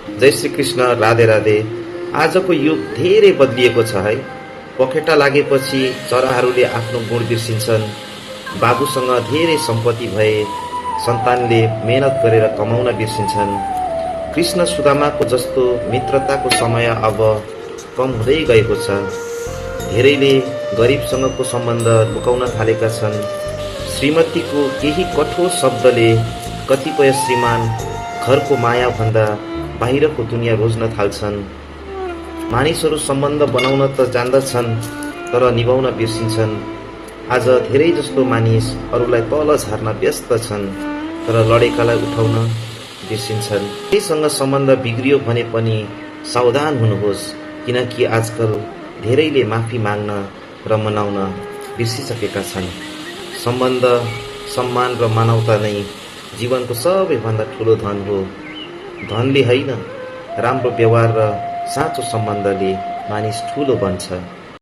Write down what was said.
जय श्री कृष्ण। राधे राधे। आजको युग धेरै बदलिएको छ है। पखेटा लागेपछि चराहरूले आफ्नो गुण बिर्सिन्छन्। बाबुसँग धेरै सम्पत्ति भए सन्तानले मेहनत गरेर कमाउन बिर्सिन्छन्। कृष्ण सुदामाको जस्तो मित्रताको समय अब कम हुँदै गएको छ। धेरैले गरिबसँगको सम्बन्ध लुकाउन थालेका छन्। श्रीमतीको केही कठोर शब्दले कतिपय श्रीमान घरको माया भन्दा बाहिरको दुनियाँ रोज्न थाल्छन्। मानिसहरू सम्बन्ध बनाउन त जान्दछन् तर निभाउन बिर्सिन्छन्। आज धेरै जस्तो मानिस अरूलाई तल झार्न व्यस्त छन् तर लडेकालाई उठाउन बिर्सिन्छन्। त्यससँग सम्बन्ध बिग्रियो भने पनि सावधान हुनुहोस्, किनकि आजकल धेरैले माफी माग्न र मनाउन बिर्सिसकेका छन्। सम्बन्ध, सम्मान र मानवता नै जीवनको सबैभन्दा ठुलो धन हो। धनले होइन, राम्रो व्यवहार र साँचो सम्बन्धले मानिस ठुलो बन्छ।